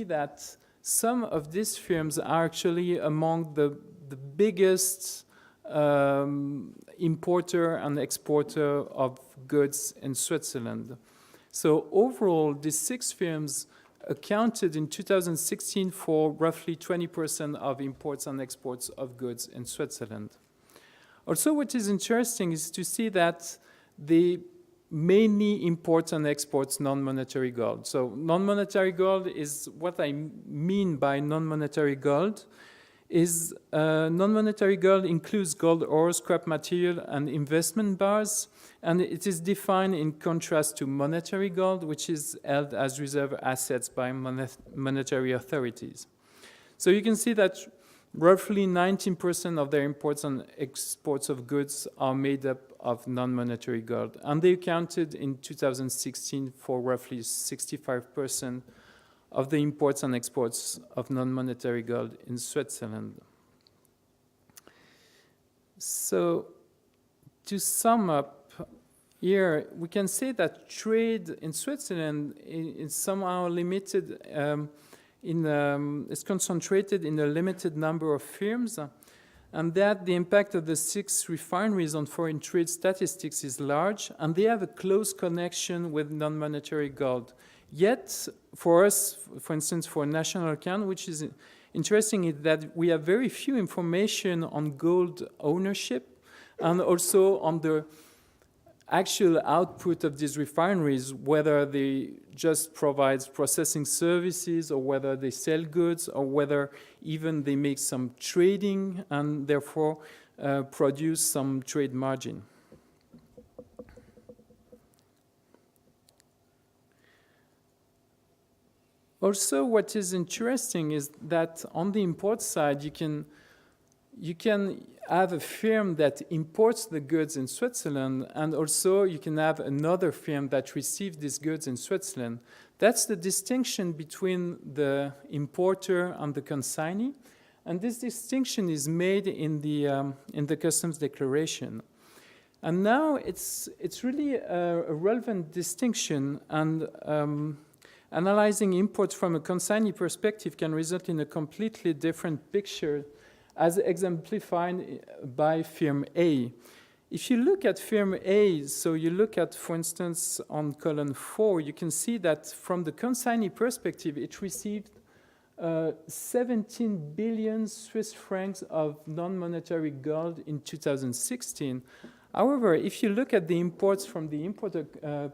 that some of these firms are actually among the biggest importer and exporter of goods in Switzerland. So overall, these 6 firms accounted in 2016 for roughly 20% of imports and exports of goods in Switzerland. Also, what is interesting is to see that they mainly import and exports non-monetary gold. So non-monetary gold is what I mean by non-monetary gold is non-monetary gold includes gold ore, scrap material, and investment bars, and it is defined in contrast to monetary gold, which is held as reserve assets by monetary authorities. So you can see that roughly 19% of their imports and exports of goods are made up of non-monetary gold, and they accounted in 2016 for roughly 65% of the imports and exports of non-monetary gold in Switzerland. So to sum up here, we can say that trade in Switzerland is somehow limited, is concentrated in a limited number of firms, and that the impact of the 6 refineries on foreign trade statistics is large, and they have a close connection with non-monetary gold. Yet, for us, for instance, for a national account, which is interesting, is that we have very few information on gold ownership and also on the actual output of these refineries, whether they just provide processing services or whether they sell goods or whether even they make some trading and therefore produce some trade margin. Also, what is interesting is that on the import side, you can have a firm that imports the goods in Switzerland, and also you can have another firm that receives these goods in Switzerland. That's the distinction between the importer and the consignee, and this distinction is made in the customs declaration. And now it's really a relevant distinction, and analyzing imports from a consignee perspective can result in a completely different picture, as exemplified by firm A. If you look at firm A, so you look at, for instance, on column 4, you can see that from the consignee perspective, it received 17 billion Swiss francs of non-monetary gold in 2016. However, if you look at the imports from the importer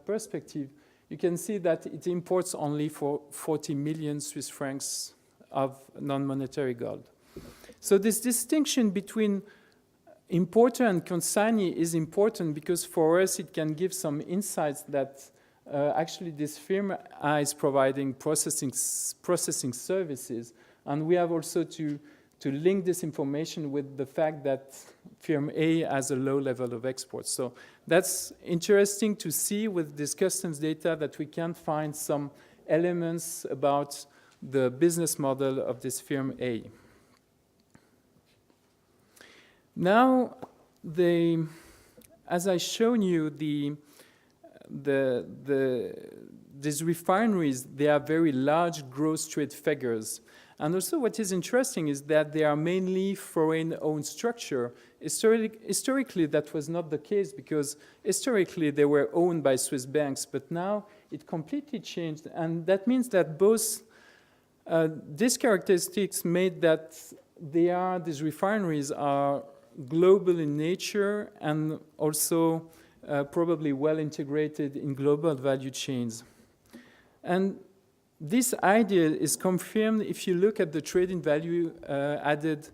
perspective, you can see that it imports only for 40 million Swiss francs of non-monetary gold. So this distinction between importer and consignee is important because for us it can give some insights that actually this firm is providing processing services, and we have also to link this information with the fact that firm A has a low level of exports. So that's interesting to see with this customs data that we can find some elements about the business model of this firm A. Now, as I shown you, these refineries, they are very large gross trade figures. And also what is interesting is that they are mainly foreign-owned structure. Historically, that was not the case because historically they were owned by Swiss banks, but now it completely changed. And that means that both these characteristics made that these refineries are global in nature and also probably well integrated in global value chains. And this idea is confirmed if you look at the trading value added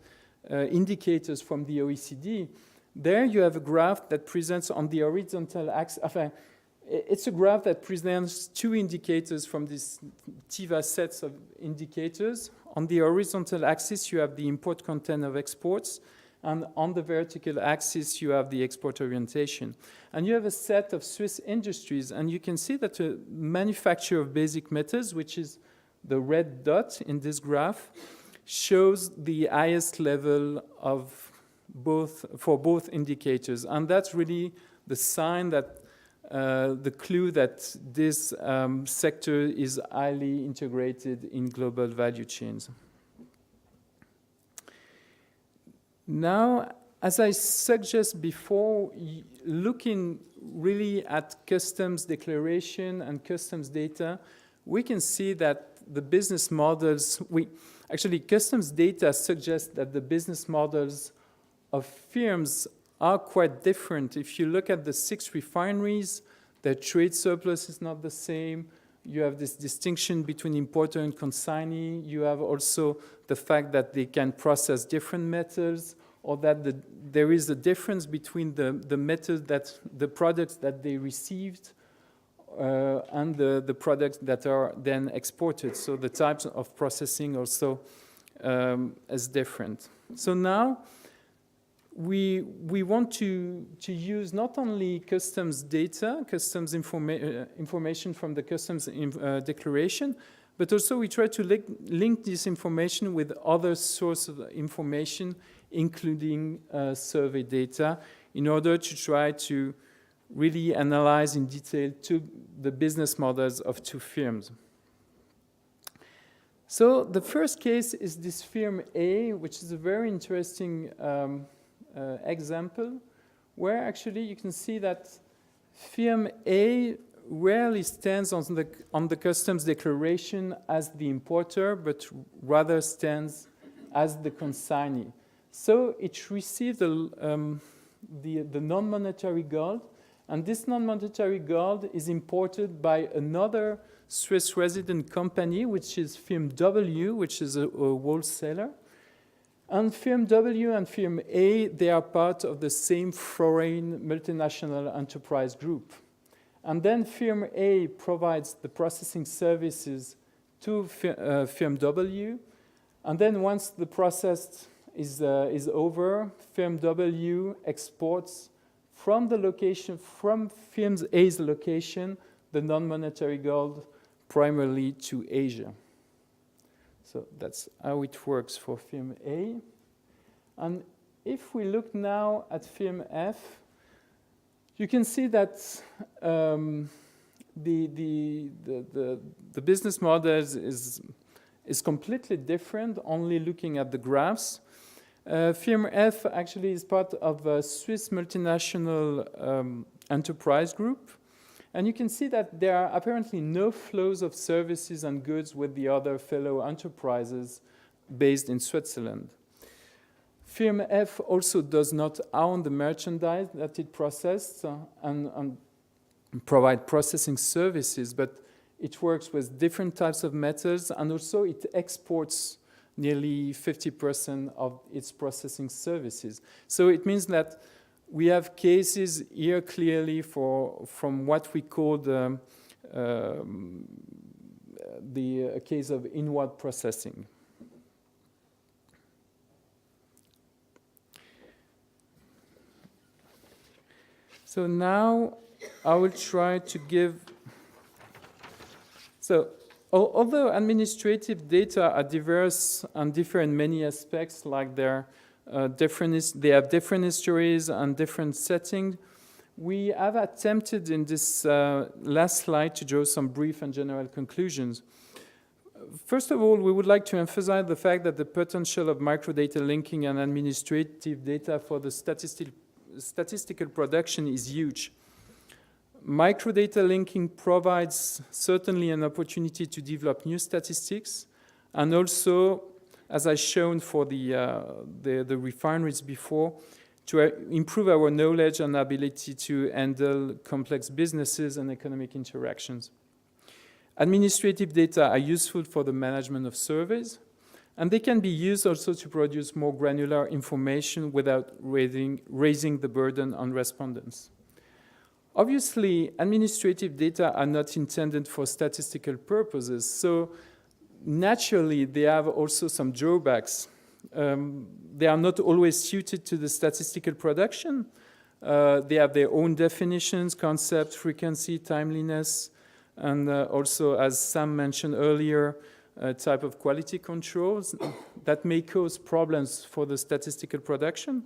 indicators from the OECD. There you have a graph that presents on the horizontal axis. It's a graph that presents 2 indicators from these TIVA sets of indicators. On the horizontal axis, you have the import content of exports, and on the vertical axis, you have the export orientation. And you have a set of Swiss industries, and you can see that the manufacture of basic metals, which is the red dot in this graph, shows the highest level of for both indicators. And that's really the sign that the clue that this sector is highly integrated in global value chains. Now, as I suggested before, looking really at customs declaration and customs data, we can see that the business models, actually customs data suggests that the business models of firms are quite different. If you look at the 6 refineries, their trade surplus is not the same. You have this distinction between importer and consignee. You have also the fact that they can process different metals, or that there is a difference between the metal the products that they received and the products that are then exported. So the types of processing also is different. So now we want to use not only customs data, customs information from the customs declaration, but also we try to link this information with other sources of information, including survey data, in order to try to really analyze in detail the business models of 2 firms. So the first case is this firm A, which is a very interesting example, where actually you can see that firm A rarely stands on the customs declaration as the importer, but rather stands as the consignee. So it received the non-monetary gold, and this non-monetary gold is imported by another Swiss resident company, which is firm W, which is a wholesaler. And firm W and firm A, they are part of the same foreign multinational enterprise group. And then firm A provides the processing services to firm W. And then once the process is over, firm W exports from the location, from firm A's location, the non-monetary gold primarily to Asia. So that's how it works for firm A. And if we look now at firm F, you can see that the business model is completely different, only looking at the graphs. Firm F actually is part of a Swiss multinational enterprise group. And you can see that there are apparently no flows of services and goods with the other fellow enterprises based in Switzerland. Firm F also does not own the merchandise that it processes and provide processing services, but it works with different types of metals, and also it exports nearly 50% of its processing services. So it means that we have cases here clearly from what we call a case of inward processing. So now I will try to give, so although administrative data are diverse and differ in many aspects, like they have different histories and different settings, we have attempted in this last slide to draw some brief and general conclusions. First of all, we would like to emphasize the fact that the potential of microdata linking and administrative data for the statistical production is huge. Microdata linking provides certainly an opportunity to develop new statistics, and also, as I shown for the refineries before, to improve our knowledge and ability to handle complex businesses and economic interactions. Administrative data are useful for the management of surveys, and they can be used also to produce more granular information without raising the burden on respondents. Obviously, administrative data are not intended for statistical purposes, so naturally they have also some drawbacks. They are not always suited to the statistical production. They have their own definitions, concept, frequency, timeliness, and also, as Sam mentioned earlier, a type of quality controls that may cause problems for the statistical production.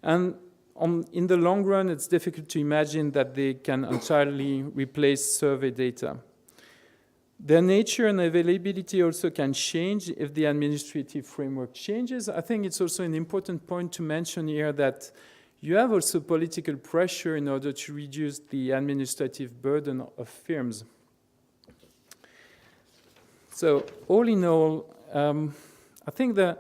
And in the long run, it's difficult to imagine that they can entirely replace survey data. Their nature and availability also can change if the administrative framework changes. I think it's also an important point to mention here that you have also political pressure in order to reduce the administrative burden of firms. So all in all, I think the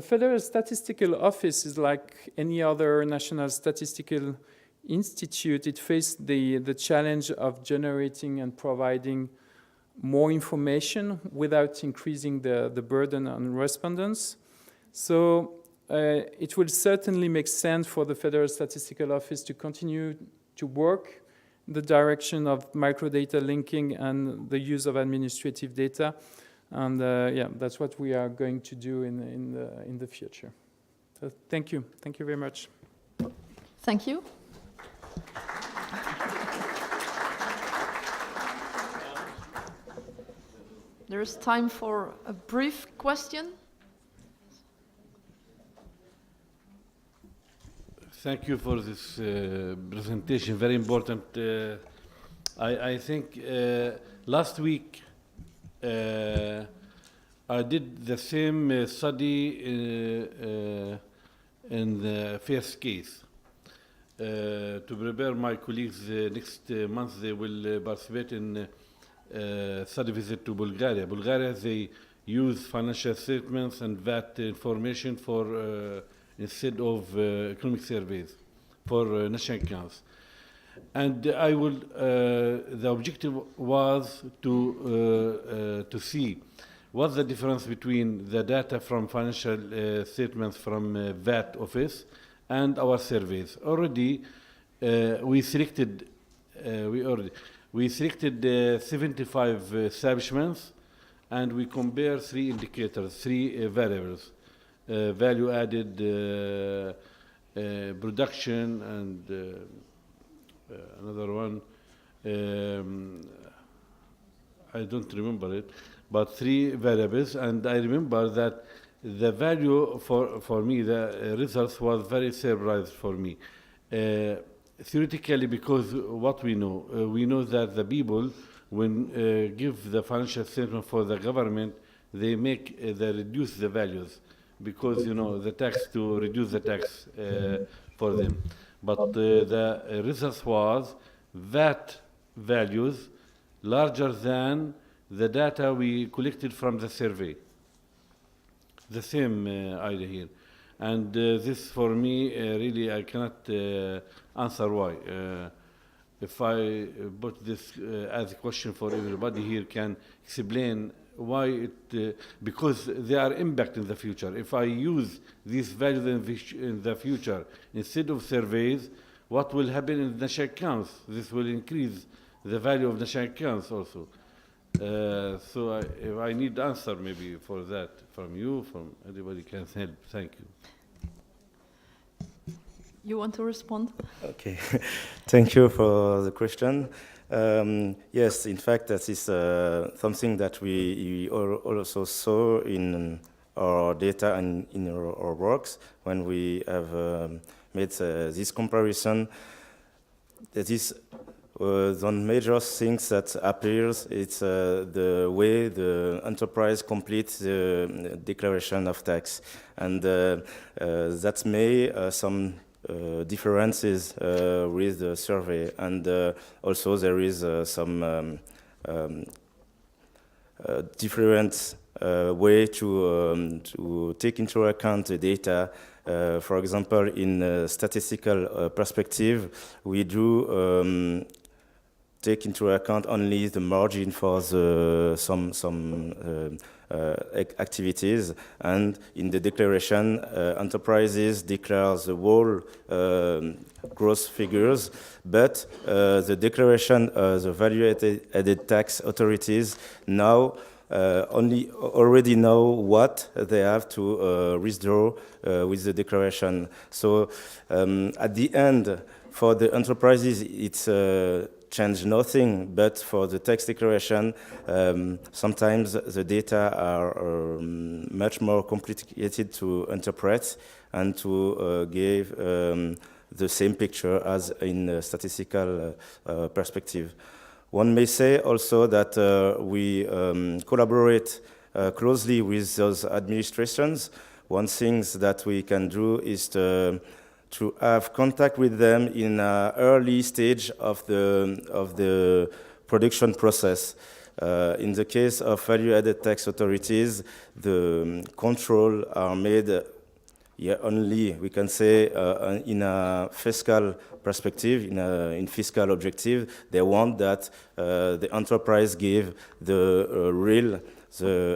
Federal Statistical Office is like any other national statistical institute. It faced the challenge of generating and providing more information without increasing the burden on respondents. So it will certainly make sense for the Federal Statistical Office to continue to work in the direction of microdata linking and the use of administrative data. And yeah, that's what we are going to do in the future. So thank you. Thank you very much. Thank you. There is time for a brief question. Thank you for this presentation, very important. I think last week I did the same study in the first case. To prepare my colleagues next month, they will participate in study visit to Bulgaria. Bulgaria, they use financial statements and VAT information for instead of economic surveys for national accounts. And I will, the objective was to see what's the difference between the data from financial statements from VAT office and our surveys. Already, we selected 75 establishments, and we compare 3 indicators, 3 variables. Value added, production, and another one, I don't remember it, but 3 variables. And I remember that the value for me, the results was very surprised for me. Theoretically, because what we know that the people, when give the financial statement for the government, they reduce the values, because the tax, to reduce the tax for them. But the result was VAT values larger than the data we collected from the survey. The same idea here. And this for me, really, I cannot answer why. If I put this as a question for everybody here, can explain why it, because they are impact in the future. If I use these values in the future instead of surveys, what will happen in the national accounts? This will increase the value of national accounts also. So if I need answer maybe for that from you, from anybody can help. Thank you. You want to respond? Okay, thank you for the question. Yes, in fact, that is something that we also saw in our data and in our works when we have made this comparison. That is one major things that appears. It's the way the enterprise completes the declaration of tax, and that may some differences with the survey, and also there is some different way to take into account the data. For example, in a statistical perspective, we do take into account only the margin for some activities, and in the declaration, enterprises declare the whole gross figures, but the declaration, the value-added tax authorities now already know what they have to withdraw with the declaration. So at the end, for the enterprises, it's change nothing, but for the tax declaration, sometimes the data are much more complicated to interpret and to give the same picture as in a statistical perspective. One may say also that we collaborate closely with those administrations. One thing that we can do is to have contact with them in an early stage of the production process. In the case of value-added tax authorities, the control are made only, we can say, in a fiscal perspective, in fiscal objective. They want that the enterprise give the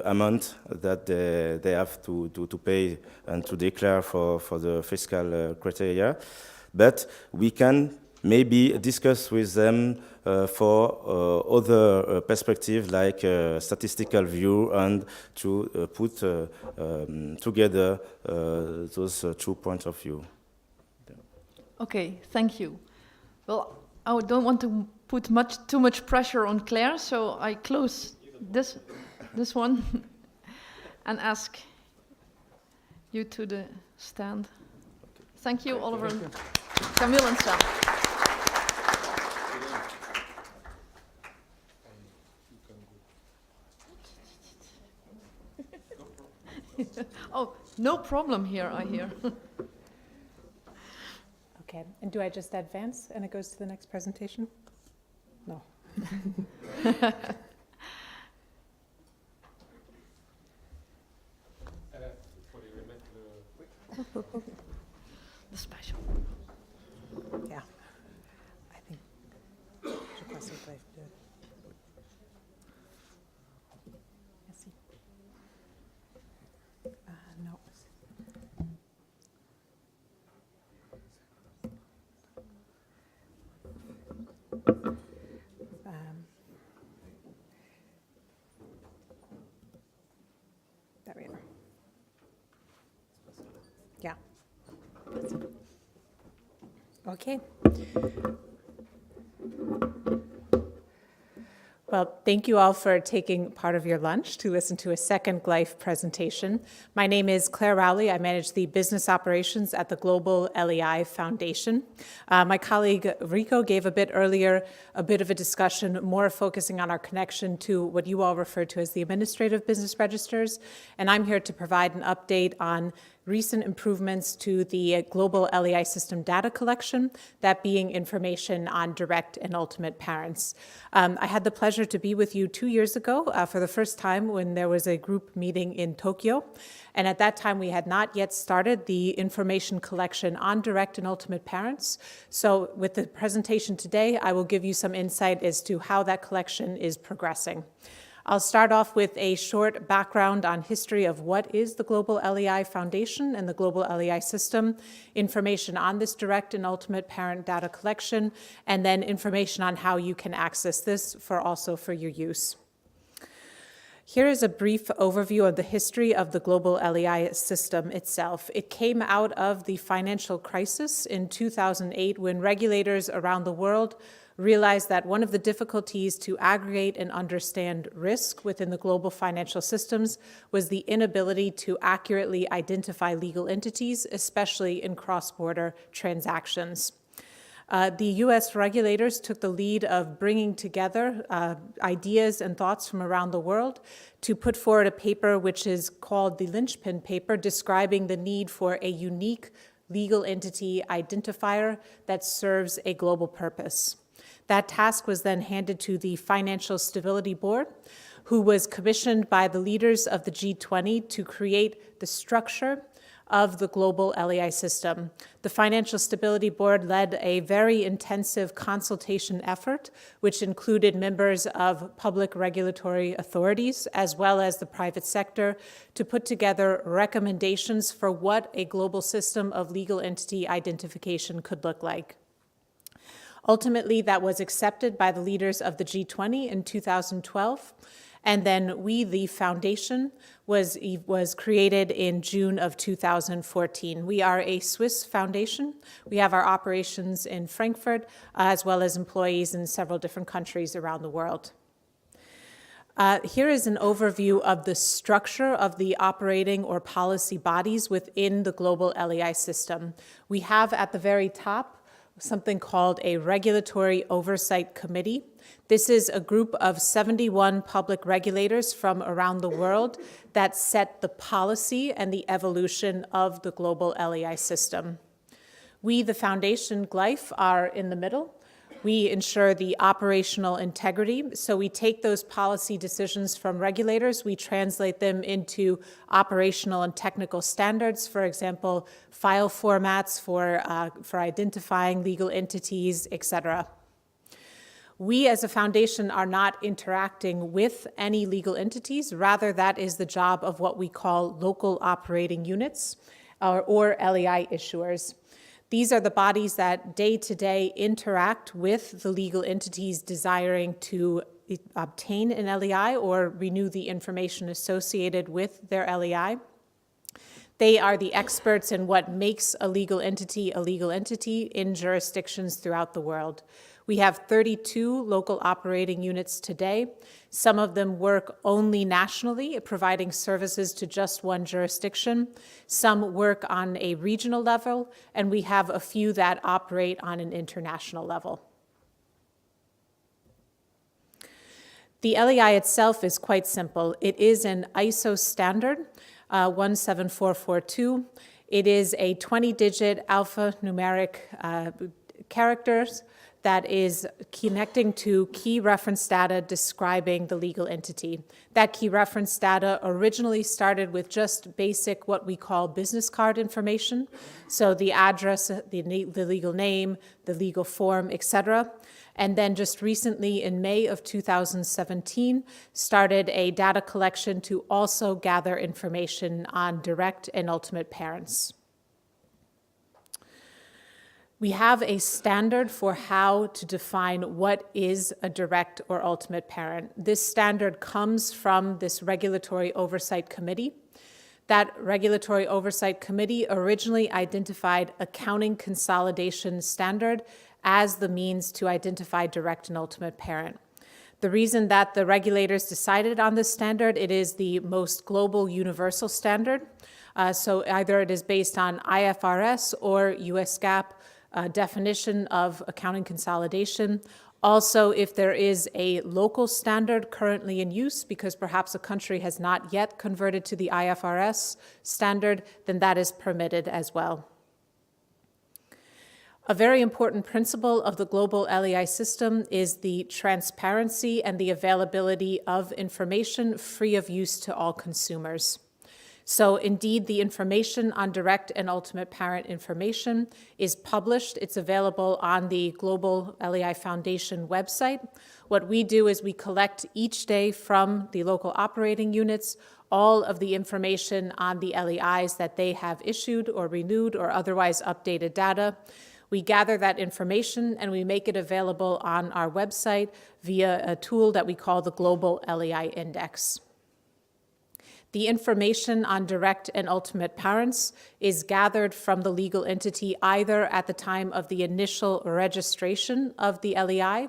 amount that they have to pay and to declare for the fiscal criteria. But we can maybe discuss with them for other perspectives like statistical view and to put together those two points of view. Okay, thank you. Well, I don't want to put too much pressure on Claire, so I close this one and ask you to the stand. Thank you, Oliver, Camille and Sam. Oh, no problem here, I hear. Okay, and do I just advance and it goes to the next presentation? No. The special. Yeah. I think je crois que c'est bref. Merci. No. There we are. Yeah. Okay. Well, thank you all for taking part of your lunch to listen to a second GLIFE presentation. My name is Claire Rowley. I manage the business operations at the Global LEI Foundation. My colleague Rico gave a bit earlier a bit of a discussion more focusing on our connection to what you all refer to as the administrative business registers. And I'm here to provide an update on recent improvements to the global LEI system data collection, that being information on direct and ultimate parents. I had the pleasure to be with you 2 years ago for the first time when there was a group meeting in Tokyo. And at that time, we had not yet started the information collection on direct and ultimate parents. So with the presentation today, I will give you some insight as to how that collection is progressing. I'll start off with a short background on history of what is the Global LEI Foundation and the Global LEI system, information on this direct and ultimate parent data collection, and then information on how you can access this also for your use. Here is a brief overview of the history of the Global LEI system itself. It came out of the financial crisis in 2008 when regulators around the world realized that one of the difficulties to aggregate and understand risk within the global financial systems was the inability to accurately identify legal entities, especially in cross-border transactions. The U.S. regulators took the lead of bringing together ideas and thoughts from around the world to put forward a paper which is called the Linchpin Paper, describing the need for a unique legal entity identifier that serves a global purpose. That task was then handed to the Financial Stability Board, who was commissioned by the leaders of the G20 to create the structure of the global LEI system. The Financial Stability Board led a very intensive consultation effort, which included members of public regulatory authorities as well as the private sector, to put together recommendations for what a global system of legal entity identification could look like. Ultimately, that was accepted by the leaders of the G20 in 2012. And then the foundation, was created in June of 2014. We are a Swiss foundation. We have our operations in Frankfurt, as well as employees in several different countries around the world. Here is an overview of the structure of the operating or policy bodies within the global LEI system. We have at the very top something called a Regulatory Oversight Committee. This is a group of 71 public regulators from around the world that set the policy and the evolution of the global LEI system. We, the Foundation, GLIFE, are in the middle. We ensure the operational integrity, so we take those policy decisions from regulators, we translate them into operational and technical standards, for example, file formats for identifying legal entities, etc. We as a foundation are not interacting with any legal entities, rather that is the job of what we call local operating units or LEI issuers. These are the bodies that day-to-day interact with the legal entities desiring to obtain an LEI or renew the information associated with their LEI. They are the experts in what makes a legal entity in jurisdictions throughout the world. We have 32 local operating units today. Some of them work only nationally, providing services to just one jurisdiction. Some work on a regional level, and we have a few that operate on an international level. The LEI itself is quite simple. It is an ISO standard, 17442. It is a 20-digit alphanumeric characters that is connecting to key reference data describing the legal entity. That key reference data originally started with just basic what we call business card information, so the address, the legal name, the legal form, etc. And then just recently in May of 2017, started a data collection to also gather information on direct and ultimate parents. We have a standard for how to define what is a direct or ultimate parent. This standard comes from this Regulatory Oversight Committee. That Regulatory Oversight Committee originally identified accounting consolidation standard as the means to identify direct and ultimate parent. The reason that the regulators decided on this standard, it is the most global universal standard. So either it is based on IFRS or US GAAP definition of accounting consolidation. Also, if there is a local standard currently in use, because perhaps a country has not yet converted to the IFRS standard, then that is permitted as well. A very important principle of the global LEI system is the transparency and the availability of information free of use to all consumers. So indeed, the information on direct and ultimate parent information is published. It's available on the Global LEI Foundation website. What we do is we collect each day from the local operating units all of the information on the LEIs that they have issued or renewed or otherwise updated data. We gather that information and we make it available on our website via a tool that we call the Global LEI Index. The information on direct and ultimate parents is gathered from the legal entity either at the time of the initial registration of the LEI,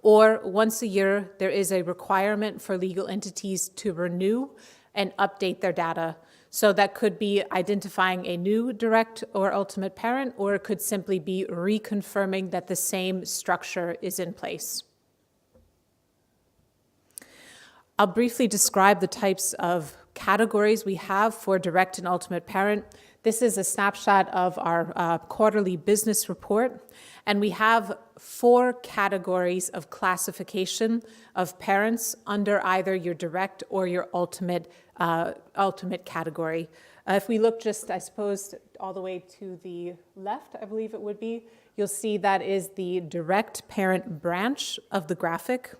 or once a year there is a requirement for legal entities to renew and update their data. So that could be identifying a new direct or ultimate parent, or it could simply be reconfirming that the same structure is in place. I'll briefly describe the types of categories we have for direct and ultimate parent. This is a snapshot of our quarterly business report, and we have 4 categories of classification of parents under either your direct or your ultimate category. If we look just, I suppose, all the way to the left, I believe it would be, you'll see that is the direct parent branch of the graphic.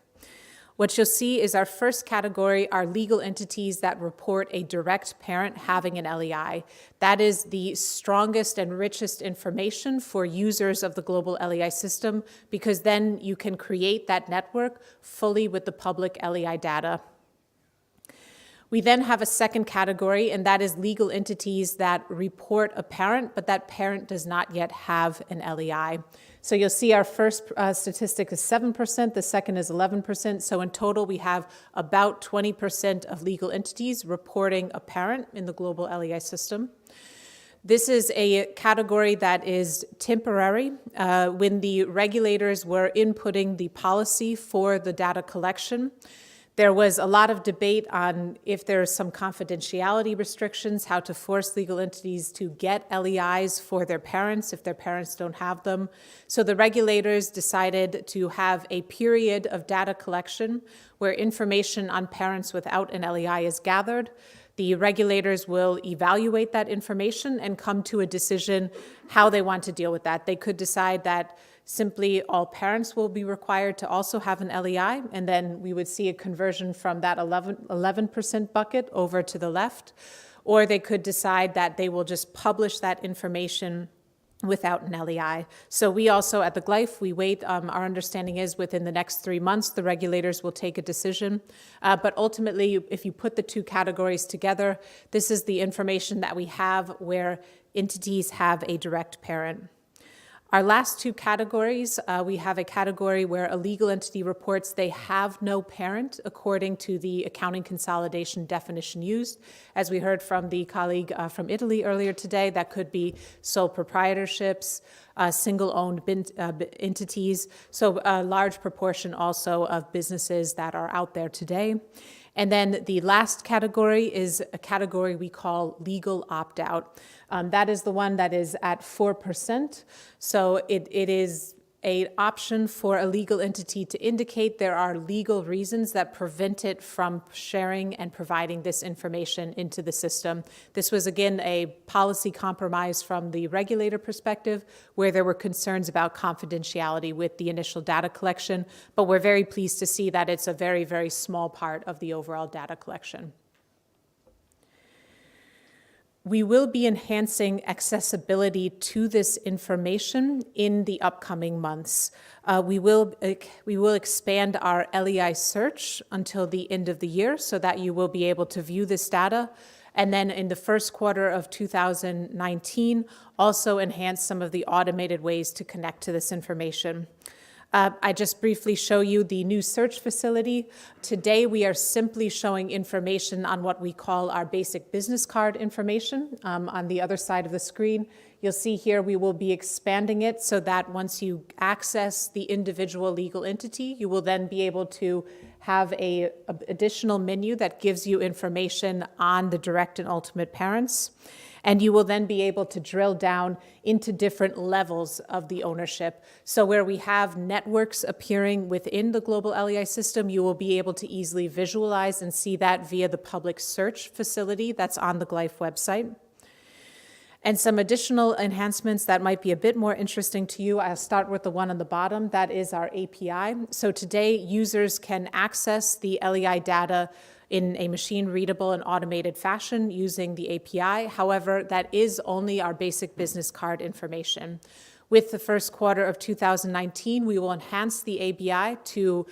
What you'll see is our first category are legal entities that report a direct parent having an LEI. That is the strongest and richest information for users of the global LEI system, because then you can create that network fully with the public LEI data. We then have a second category, and that is legal entities that report a parent, but that parent does not yet have an LEI. So you'll see our first statistic is 7%, the second is 11%. So in total, we have about 20% of legal entities reporting a parent in the global LEI system. This is a category that is temporary. When the regulators were inputting the policy for the data collection, there was a lot of debate on if there's some confidentiality restrictions, how to force legal entities to get LEIs for their parents if their parents don't have them. So the regulators decided to have a period of data collection where information on parents without an LEI is gathered. The regulators will evaluate that information and come to a decision how they want to deal with that. They could decide that simply all parents will be required to also have an LEI, and then we would see a conversion from that 11% bucket over to the left. Or they could decide that they will just publish that information without an LEI. So we also at the GLIFE, we wait, our understanding is within the next 3 months, the regulators will take a decision. But ultimately, if you put the two categories together, this is the information that we have where entities have a direct parent. Our last two categories, we have a category where a legal entity reports they have no parent according to the accounting consolidation definition used. As we heard from the colleague from Italy earlier today, that could be sole proprietorships, single-owned entities, so a large proportion also of businesses that are out there today. And then the last category is a category we call legal opt-out. That is the one that is at 4%. So it is an option for a legal entity to indicate there are legal reasons that prevent it from sharing and providing this information into the system. This was, again, a policy compromise from the regulator perspective where there were concerns about confidentiality with the initial data collection, but we're very pleased to see that it's a very, very small part of the overall data collection. We will be enhancing accessibility to this information in the upcoming months. We will expand our LEI search until the end of the year so that you will be able to view this data. And then in the first quarter of 2019, also enhance some of the automated ways to connect to this information. I just briefly show you the new search facility. Today, we are simply showing information on what we call our basic business card information. On the other side of the screen, you'll see here we will be expanding it so that once you access the individual legal entity, you will then be able to have an additional menu that gives you information on the direct and ultimate parents. And you will then be able to drill down into different levels of the ownership. So where we have networks appearing within the global LEI system, you will be able to easily visualize and see that via the public search facility that's on the GLIFE website. And some additional enhancements that might be a bit more interesting to you, I'll start with the one on the bottom, that is our API. So today, users can access the LEI data in a machine-readable and automated fashion using the API. However, that is only our basic business card information. With the first quarter of 2019, we will enhance the API to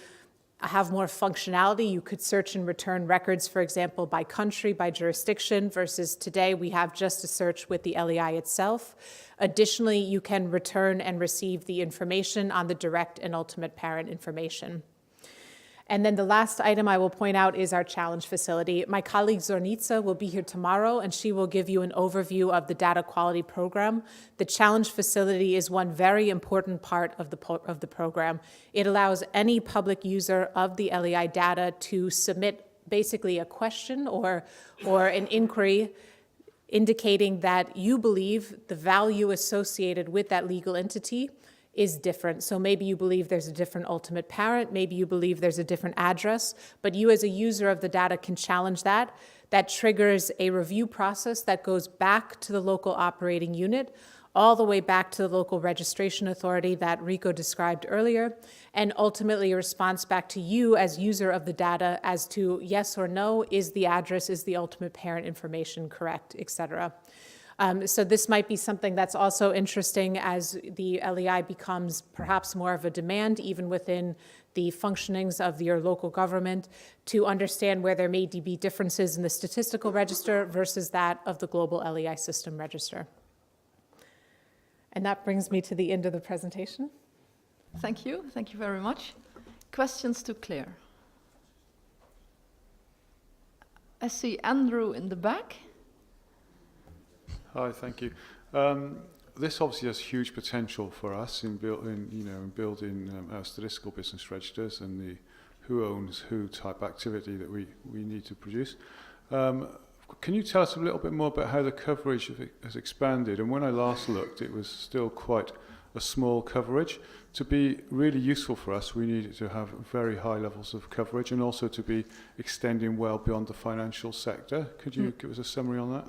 have more functionality. You could search and return records, for example, by country, by jurisdiction, versus today we have just a search with the LEI itself. Additionally, you can return and receive the information on the direct and ultimate parent information. And then the last item I will point out is our challenge facility. My colleague Zornitsa will be here tomorrow, and she will give you an overview of the data quality program. The challenge facility is one very important part of the program. It allows any public user of the LEI data to submit basically a question or an inquiry indicating that you believe the value associated with that legal entity is different. So maybe you believe there's a different ultimate parent, maybe you believe there's a different address, but you as a user of the data can challenge that. That triggers a review process that goes back to the local operating unit, all the way back to the local registration authority that Rico described earlier, and ultimately a response back to you as user of the data as to yes or no, is the address, is the ultimate parent information correct, etc. So this might be something that's also interesting as the LEI becomes perhaps more of a demand, even within the functionings of your local government, to understand where there may be differences in the statistical register versus that of the global LEI system register. And that brings me to the end of the presentation. Thank you very much. Questions to Claire? I see Andrew in the back. Hi, thank you. This obviously has huge potential for us in building our statistical business registers and the who owns who type activity that we need to produce. Can you tell us a little bit more about how the coverage has expanded? And when I last looked, it was still quite a small coverage. To be really useful for us, we need it to have very high levels of coverage and also to be extending well beyond the financial sector. Could you give us a summary on that?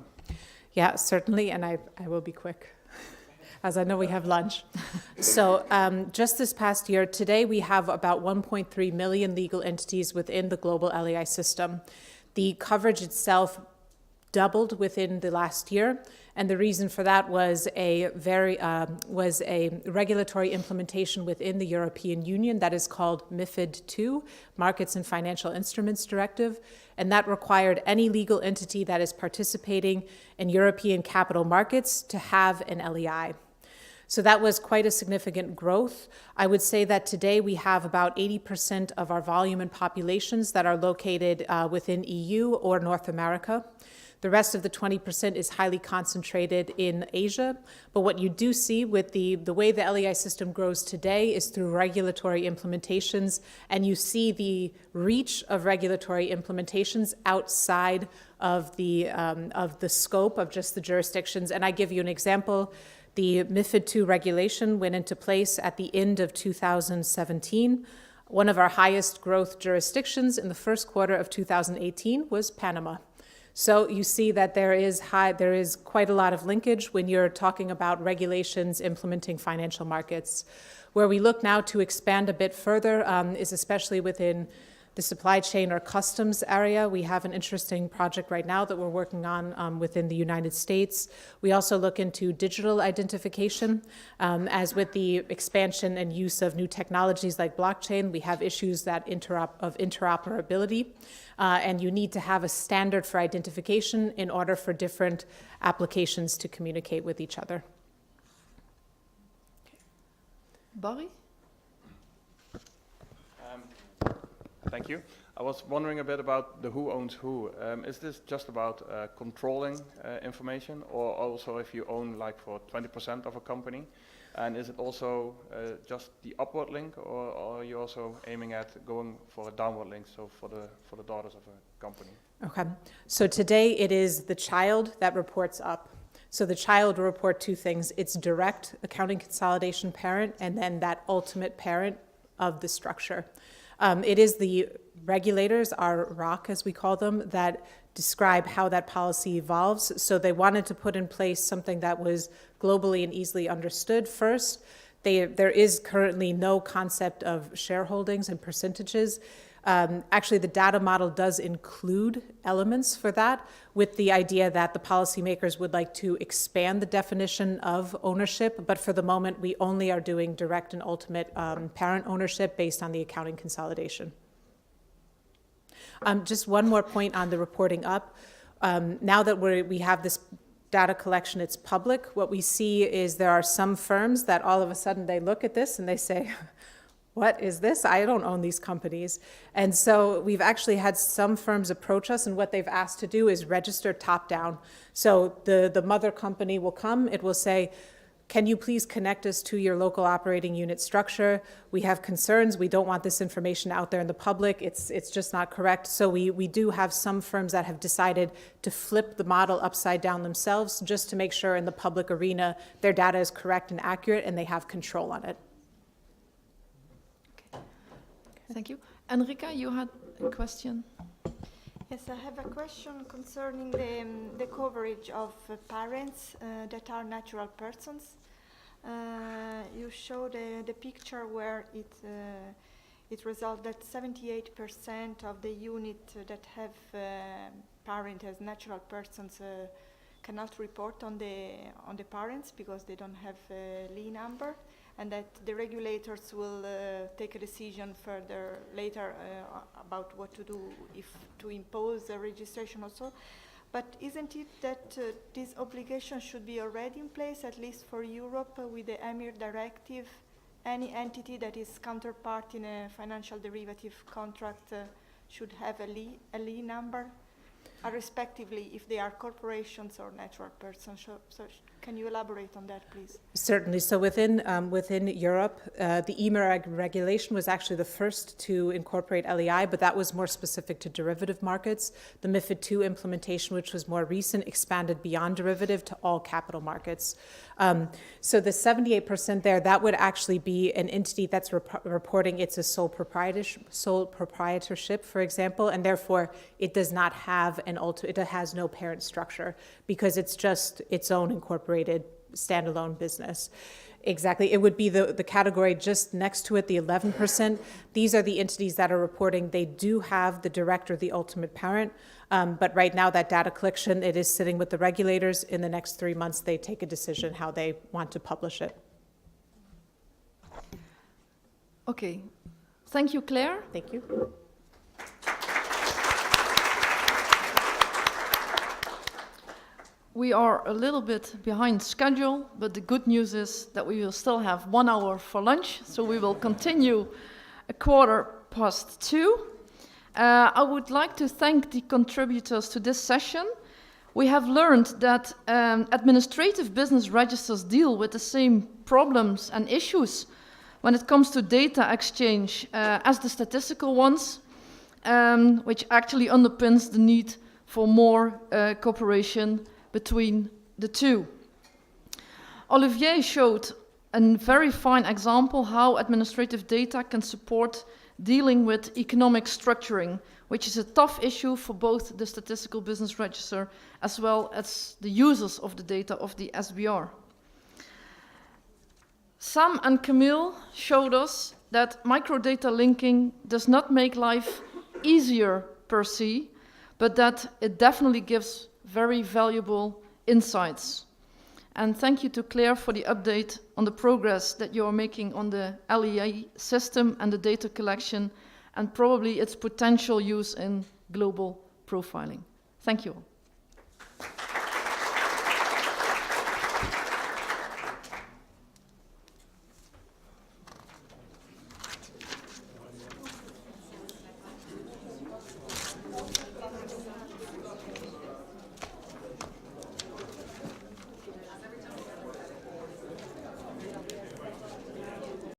Yeah, certainly, and I will be quick, as I know we have lunch. So just this past year, today we have about 1.3 million legal entities within the global LEI system. The coverage itself doubled within the last year, and the reason for that was a regulatory implementation within the European Union that is called MiFID II, Markets and Financial Instruments Directive, and that required any legal entity that is participating in European capital markets to have an LEI. So that was quite a significant growth. I would say that today we have about 80% of our volume and populations that are located within EU or North America. The rest of the 20% is highly concentrated in Asia. But what you do see with the way the LEI system grows today is through regulatory implementations, and you see the reach of regulatory implementations outside of the scope of just the jurisdictions. And I give you an example. The MiFID II regulation went into place at the end of 2017. One of our highest growth jurisdictions in the first quarter of 2018 was Panama. So you see that there is quite a lot of linkage when you're talking about regulations implementing financial markets. Where we look now to expand a bit further is especially within the supply chain or customs area. We have an interesting project right now that we're working on within the United States. We also look into digital identification. As with the expansion and use of new technologies like blockchain, we have issues of interoperability. And you need to have a standard for identification in order for different applications to communicate with each other. Barry? Thank you. I was wondering a bit about the who owns who. Is this just about controlling information, or also if you own like for 20% of a company? And is it also just the upward link, or are you also aiming at going for a downward link, so for the daughters of a company? Okay. So today it is the child that reports up. So the child will report two things. It's direct accounting consolidation parent, and then that ultimate parent of the structure. It is the regulators, our ROC as we call them, that describe how that policy evolves. So they wanted to put in place something that was globally and easily understood first. There is currently no concept of shareholdings and percentages. Actually, the data model does include elements for that, with the idea that the policymakers would like to expand the definition of ownership, but for the moment, we only are doing direct and ultimate parent ownership based on the accounting consolidation. Just one more point on the reporting up. Now that we have this data collection, it's public, what we see is there are some firms that all of a sudden they look at this and they say, what is this? I don't own these companies. And so we've actually had some firms approach us, and what they've asked to do is register top-down. So the mother company will come, it will say, can you please connect us to your local operating unit structure? We have concerns. We don't want this information out there in the public. It's just not correct. So we do have some firms that have decided to flip the model upside down themselves just to make sure in the public arena their data is correct and accurate and they have control on it. Thank you. Enrica, you had a question? Yes, I have a question concerning the coverage of parents that are natural persons. You showed the picture where it results that 78% of the unit that have parent as natural persons cannot report on the parents because they don't have a LI number, and that the regulators will take a decision further later about what to do, if to impose a registration or so. But isn't it that this obligation should be already in place, at least for Europe, with the EMIR directive any entity that is counterpart in a financial derivative contract should have a LE number, respectively if they are corporations or natural persons. So can you elaborate on that, please? Certainly. So within Europe, the EMIR regulation was actually the first to incorporate LEI, but that was more specific to derivative markets. The MiFID II implementation, which was more recent, expanded beyond derivative to all capital markets. So the 78% there, that would actually be an entity that's reporting it's a sole proprietorship, for example, and therefore it does not have it has no parent structure because it's just its own incorporated standalone business. Exactly. It would be the category just next to it, the 11%. These are the entities that are reporting they do have the director, the ultimate parent, but right now that data collection, it is sitting with the regulators. In the next 3 months, they take a decision how they want to publish it. Okay. Thank you, Claire. Thank you. We are a little bit behind schedule, but the good news is that we will still have 1 hour for lunch, so we will continue 2:15. I would like to thank the contributors to this session. We have learned that administrative business registers deal with the same problems and issues when it comes to data exchange as the statistical ones, which actually underpins the need for more cooperation between the two. Olivier showed a very fine example how administrative data can support dealing with economic structuring, which is a tough issue for both the statistical business register as well as the users of the data of the SBR. Sam and Camille showed us that microdata linking does not make life easier per se, but that it definitely gives very valuable insights. And thank you to Claire for the update on the progress that you are making on the LEI system and the data collection and probably its potential use in global profiling. Thank you all.